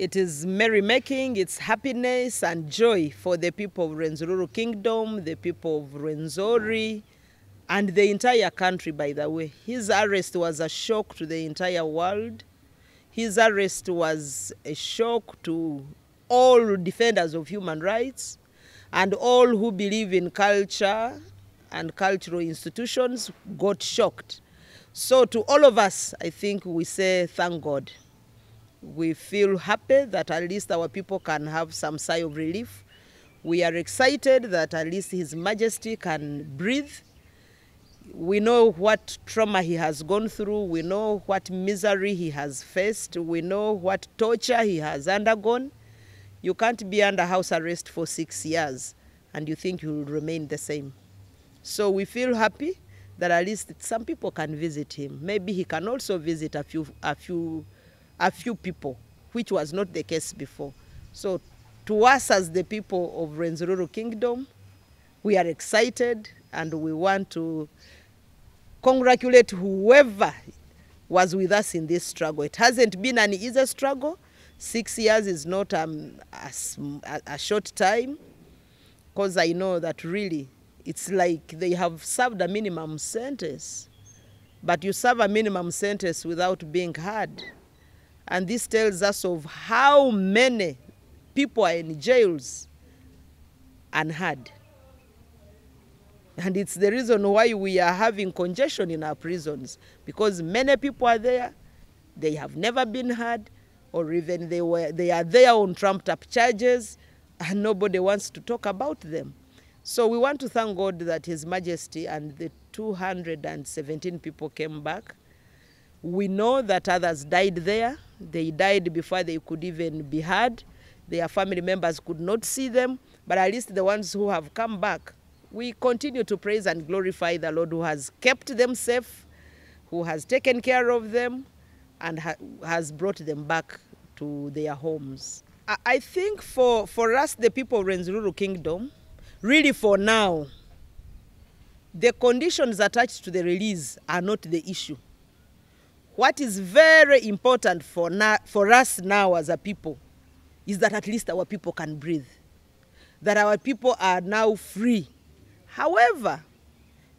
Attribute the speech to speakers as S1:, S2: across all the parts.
S1: It is merrymaking, it's happiness and joy for the people of Rwenzururu Kingdom, the people of Rwenzori, and the entire country, by the way. His arrest was a shock to the entire world. His arrest was a shock to all defenders of human rights and all who believe in culture and cultural institutions got shocked. So to all of us, I think we say thank God. We feel happy that at least our people can have some sigh of relief. We are excited that at least His Majesty can breathe. We know what trauma he has gone through. We know what misery he has faced. We know what torture he has undergone. You can't be under house arrest for 6 years and you think you will remain the same. So we feel happy that at least some people can visit him. Maybe he can also visit a few people, which was not the case before. So to us as the people of Rwenzururu Kingdom, we are excited and we want to congratulate whoever was with us in this struggle. It hasn't been an easy struggle. 6 years is not a short time, because I know that really it's like they have served a minimum sentence, but you serve a minimum sentence without being heard. And this tells us of how many people are in jails unheard. And it's the reason why we are having congestion in our prisons, because many people are there, they have never been heard, or even they are there on trumped-up charges, and nobody wants to talk about them. So we want to thank God that His Majesty and the 217 people came back. We know that others died there. They died before they could even be heard. Their family members could not see them, but at least the ones who have come back, we continue to praise and glorify the Lord who has kept them safe, who has taken care of them, and has brought them back to their homes. I think for us, the people of Rwenzururu Kingdom, really for now, the conditions attached to the release are not the issue. What is very important for us now as a people is that at least our people can breathe, that our people are now free. However,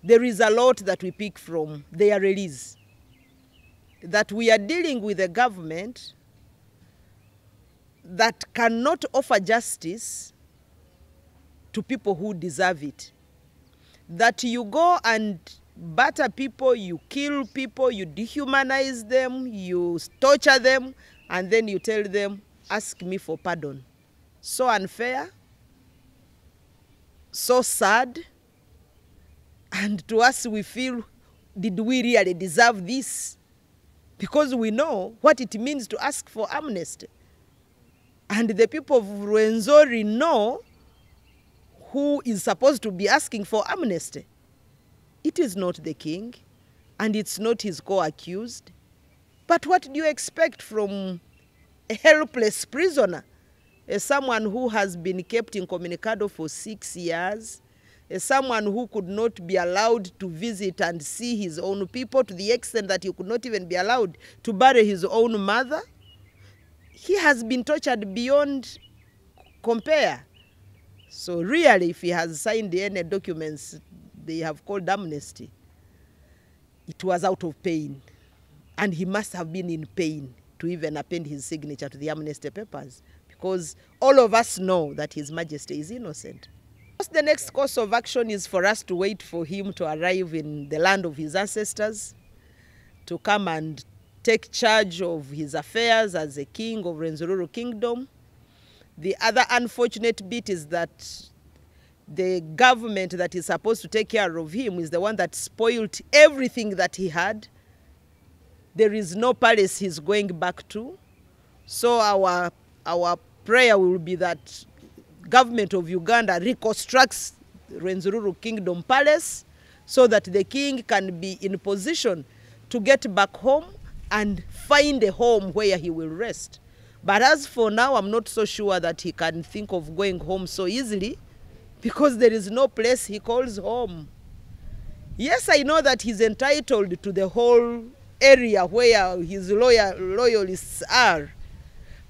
S1: there is a lot that we pick from their release, that we are dealing with a government that cannot offer justice to people who deserve it. That you go and batter people, you kill people, you dehumanize them, you torture them, and then you tell them, ask me for pardon. So unfair, so sad, and to us we feel, did we really deserve this? Because we know what it means to ask for amnesty. And the people of Rwenzori know who is supposed to be asking for amnesty. It is not the king, and it's not his co-accused. But what do you expect from a helpless prisoner, someone who has been kept incommunicado for 6 years, someone who could not be allowed to visit and see his own people, to the extent that he could not even be allowed to bury his own mother? He has been tortured beyond compare. So really, if he has signed any documents they have called amnesty, it was out of pain. And he must have been in pain to even append his signature to the amnesty papers, because all of us know that His Majesty is innocent. The next course of action is for us to wait for him to arrive in the land of his ancestors, to come and take charge of his affairs as a king of Rwenzururu Kingdom. The other unfortunate bit is that the government that is supposed to take care of him is the one that spoiled everything that he had. There is no palace he's going back to. So our prayer will be that government of Uganda reconstructs Rwenzururu Kingdom Palace so that the king can be in position to get back home and find a home where he will rest. But as for now, I'm not so sure that he can think of going home so easily, because there is no place he calls home. Yes, I know that he's entitled to the whole area where his loyalists are,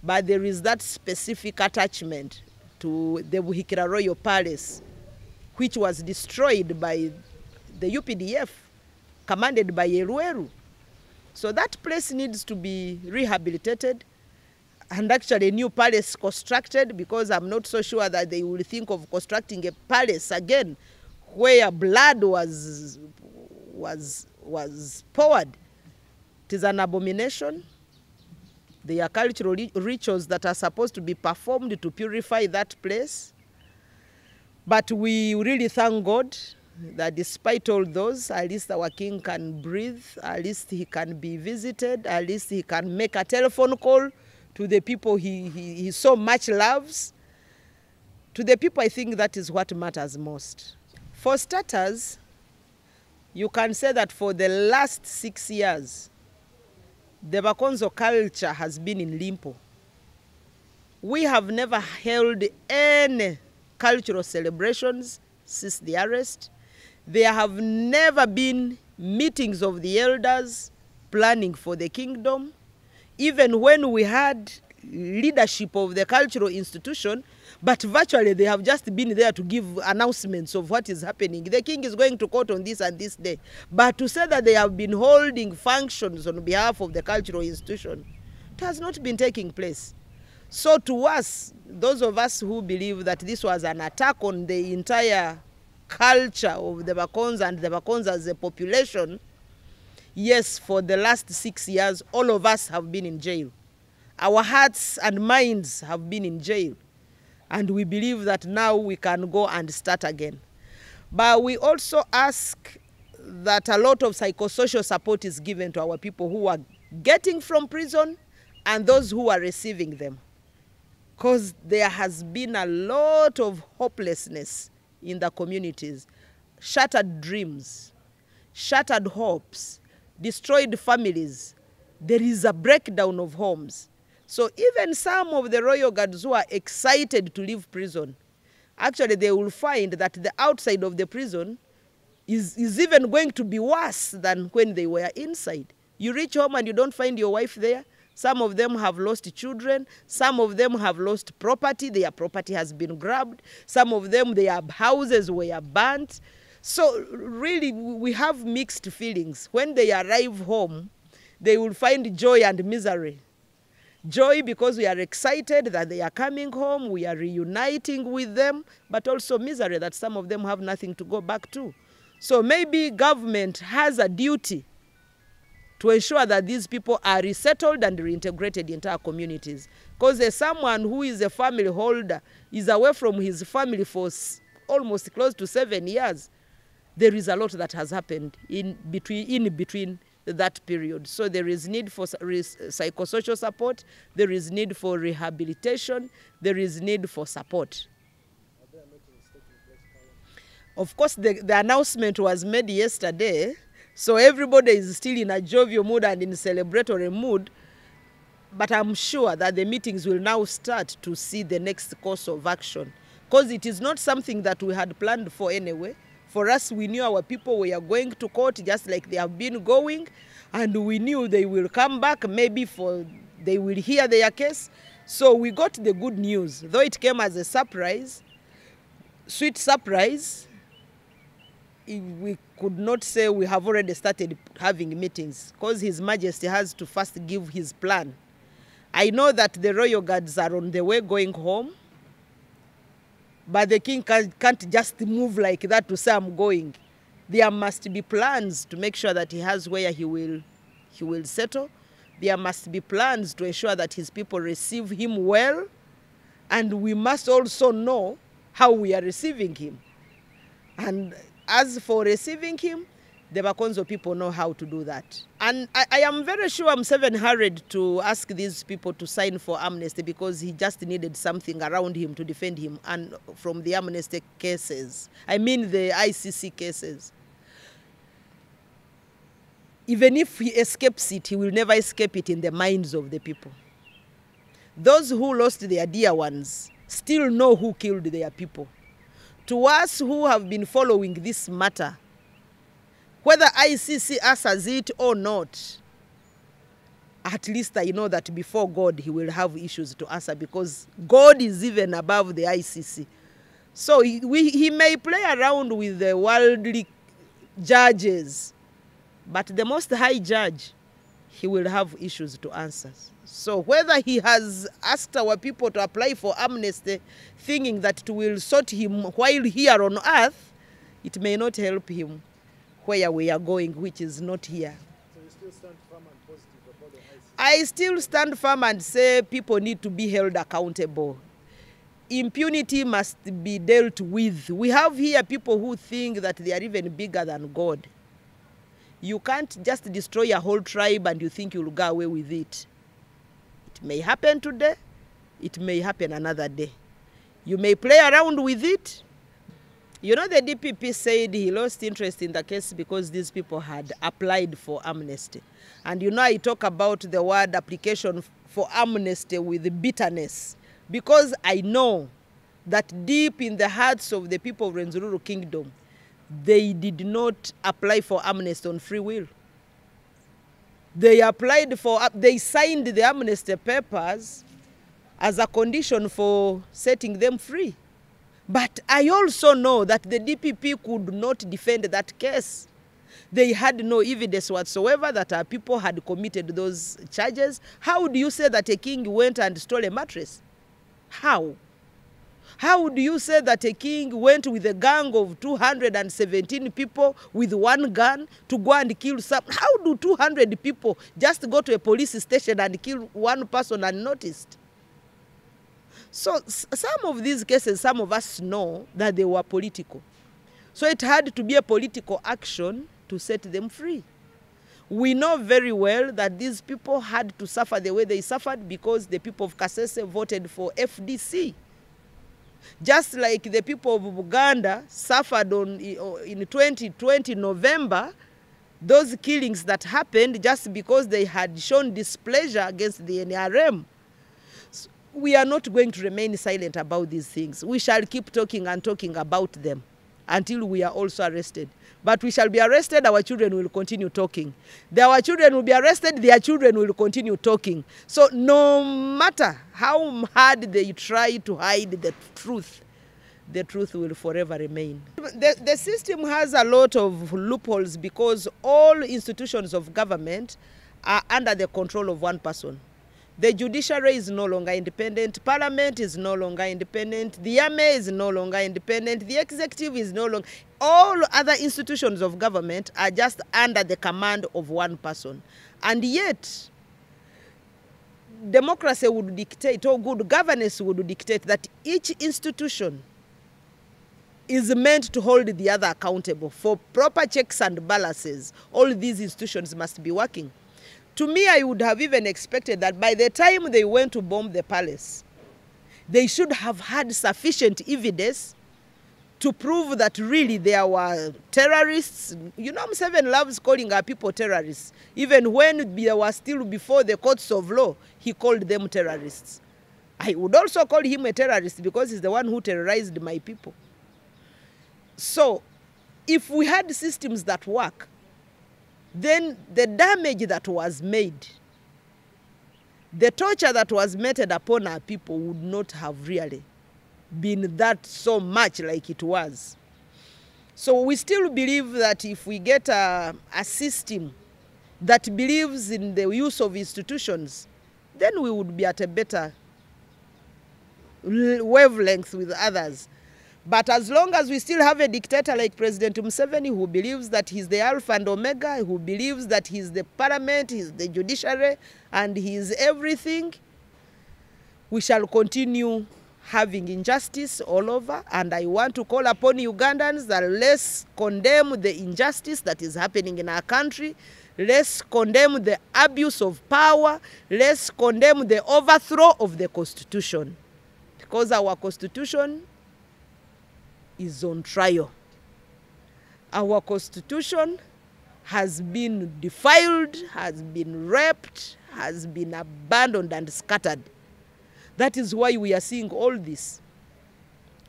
S1: but there is that specific attachment to the Buhikira Royal Palace, which was destroyed by the UPDF, commanded by Yerueru. So that place needs to be rehabilitated, and actually a new palace constructed, because I'm not so sure that they will think of constructing a palace again where blood was poured. It is an abomination. There are cultural rituals that are supposed to be performed to purify that place. But we really thank God that despite all those, at least our king can breathe, at least he can be visited, at least he can make a telephone call to the people he so much loves. To the people, I think that is what matters most. For starters, you can say that for the last 6 years, the Bakonzo culture has been in limbo. We have never held any cultural celebrations since the arrest. There have never been meetings of the elders planning for the kingdom. Even when we had leadership of the cultural institution, but virtually they have just been there to give announcements of what is happening. The king is going to court on this and this day. But to say that they have been holding functions on behalf of the cultural institution, it has not been taking place. So to us, those of us who believe that this was an attack on the entire culture of the Bakonza and the Bakonza as a population, yes, for the last 6 years, all of us have been in jail. Our hearts and minds have been in jail. And we believe that now we can go and start again. But we also ask that a lot of psychosocial support is given to our people who are getting from prison and those who are receiving them. Because there has been a lot of hopelessness in the communities, shattered dreams, shattered hopes, destroyed families. There is a breakdown of homes. So even some of the royal guards who are excited to leave prison, actually they will find that the outside of the prison is even going to be worse than when they were inside. You reach home and you don't find your wife there. Some of them have lost children. Some of them have lost property. Their property has been grabbed. Some of them, their houses were burnt. So really, we have mixed feelings. When they arrive home, they will find joy and misery. Joy because we are excited that they are coming home, we are reuniting with them, but also misery that some of them have nothing to go back to. So maybe government has a duty to ensure that these people are resettled and reintegrated into our communities. Because there's someone who is a family holder, is away from his family for almost close to 7 years. There is a lot that has happened in between that period. So there is need for psychosocial support, there is need for rehabilitation, there is need for support. Of course, the announcement was made yesterday, so everybody is still in a jovial mood and in celebratory mood, but I'm sure that the meetings will now start to see the next course of action, because it is not something that we had planned for anyway. For us, we knew our people were going to court just like they have been going, and we knew they will come back, maybe they will hear their case. So we got the good news, though it came as a surprise, sweet surprise. We could not say we have already started having meetings, because His Majesty has to first give his plan. I know that the royal guards are on the way going home, but the king can't just move like that to say I'm going. There must be plans to make sure that he has where he will settle. There must be plans to ensure that his people receive him well. And we must also know how we are receiving him. And as for receiving him, the Bakonzo people know how to do that. And I am very sure Museveni hurried to ask these people to sign for amnesty, because he just needed something around him to defend him and from the amnesty cases. I mean the ICC cases. Even if he escapes it, he will never escape it in the minds of the people. Those who lost their dear ones still know who killed their people. To us who have been following this matter, whether ICC answers it or not, at least I know that before God he will have issues to answer, because God is even above the ICC. So he may play around with the worldly judges, but the Most High Judge, he will have issues to answer. So whether he has asked our people to apply for amnesty, thinking that it will sort him while here on earth, it may not help him where we are going, which is not here.
S2: So you still stand firm and positive about the ICC?
S1: I still stand firm and say people need to be held accountable. Impunity must be dealt with. We have here people who think that they are even bigger than God. You can't just destroy a whole tribe and you think you'll go away with it. It may happen today, it may happen another day. You may play around with it. You know, the DPP said he lost interest in the case because these people had applied for amnesty. And you know, I talk about the word application for amnesty with bitterness, because I know that deep in the hearts of the people of Rwenzururu Kingdom, they did not apply for amnesty on free will. They signed the amnesty papers as a condition for setting them free. But I also know that the DPP could not defend that case. They had no evidence whatsoever that our people had committed those charges. How do you say that a king went and stole a mattress? How? How do you say that a king went with a gang of 217 people with one gun to go and kill some? How do 200 people just go to a police station and kill one person unnoticed? So some of these cases, some of us know that they were political. So it had to be a political action to set them free. We know very well that these people had to suffer the way they suffered because the people of Kasese voted for FDC. Just like the people of Uganda suffered in 2020 November, those killings that happened just because they had shown displeasure against the NRM. So we are not going to remain silent about these things. We shall keep talking and talking about them until we are also arrested. But we shall be arrested, our children will continue talking. Our children will be arrested, their children will continue talking. So no matter how hard they try to hide the truth will forever remain. The system has a lot of loopholes because all institutions of government are under the control of one person. The judiciary is no longer independent, parliament is no longer independent, the army is no longer independent, the executive is no longer. All other institutions of government are just under the command of one person. And yet, democracy would dictate, or good governance would dictate, that each institution is meant to hold the other accountable. For proper checks and balances, all these institutions must be working. To me, I would have even expected that by the time they went to bomb the palace, they should have had sufficient evidence to prove that really there were terrorists. You know, Museveni loves calling our people terrorists. Even when they were still before the courts of law, he called them terrorists. I would also call him a terrorist because he's the one who terrorized my people. So, if we had systems that work, then the damage that was made, the torture that was meted upon our people would not have really been that so much like it was. So we still believe that if we get a system that believes in the use of institutions, then we would be at a better wavelength with others. But as long as we still have a dictator like President Museveni, who believes that he's the Alpha and Omega, who believes that he's the parliament, he's the judiciary, and he's everything, we shall continue having injustice all over. And I want to call upon Ugandans that let's condemn the injustice that is happening in our country. Let's condemn the abuse of power. Let's condemn the overthrow of the Constitution. Because our Constitution is on trial. Our Constitution has been defiled, has been raped, has been abandoned and scattered. That is why we are seeing all this.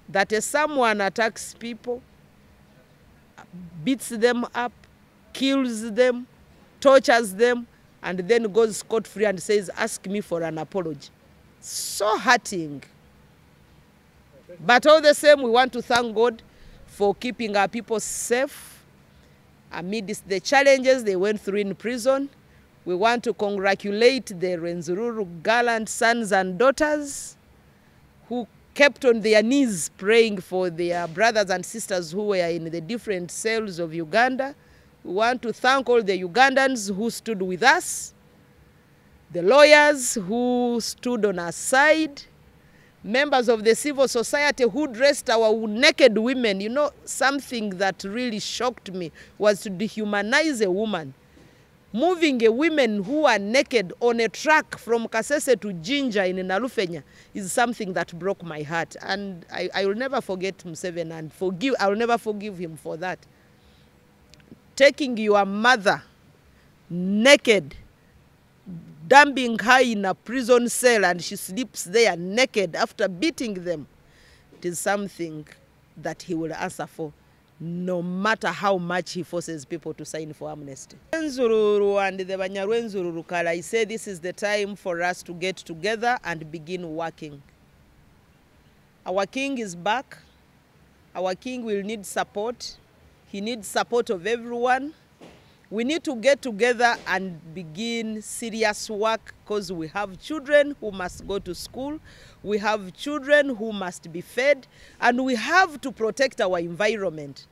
S1: That if someone attacks people, beats them up, kills them, tortures them, and then goes scot-free and says, ask me for an apology. So hurting. But all the same, we want to thank God for keeping our people safe amidst the challenges they went through in prison. We want to congratulate the Rwenzururu gallant sons and daughters who kept on their knees praying for their brothers and sisters who were in the different cells of Uganda. We want to thank all the Ugandans who stood with us, the lawyers who stood on our side, members of the civil society who dressed our naked women. You know, something that really shocked me was to dehumanize a woman. Moving a women who are naked on a truck from Kasese to Ginger in Nalufenya is something that broke my heart. And I will never forget Museveni, and I will never forgive him for that. Taking your mother naked, dumping her in a prison cell, and she sleeps there naked after beating them, it is something that he will answer for, no matter how much he forces people to sign for amnesty. Rwenzururu and the Banyarwenzururu Kala, I say this is the time for us to get together and begin working. Our king is back. Our king will need support. He needs support of everyone. We need to get together and begin serious work, because we have children who must go to school. We have children who must be fed, and we have to protect our environment.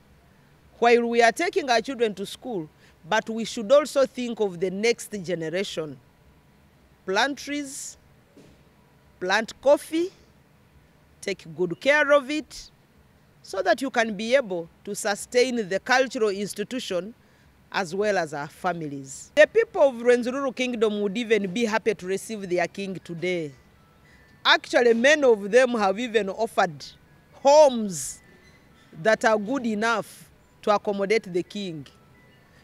S1: While we are taking our children to school, but we should also think of the next generation. Plant trees, plant coffee, take good care of it, so that you can be able to sustain the cultural institution as well as our families. The people of Rwenzururu Kingdom would even be happy to receive their king today. Actually, many of them have even offered homes that are good enough to accommodate the king.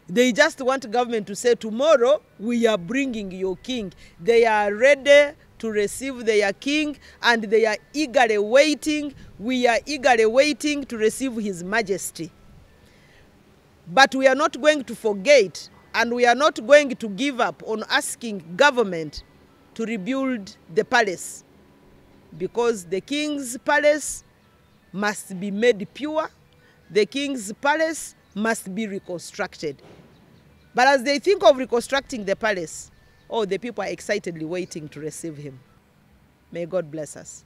S1: They just want government to say, tomorrow we are bringing your king. They are ready to receive their king, and they are eagerly waiting. We are eagerly waiting to receive his majesty. But we are not going to forget, and we are not going to give up on asking government to rebuild the palace, because the king's palace must be made pure. The king's palace must be reconstructed. But as they think of reconstructing the palace, oh, the people are excitedly waiting to receive him. May God bless us.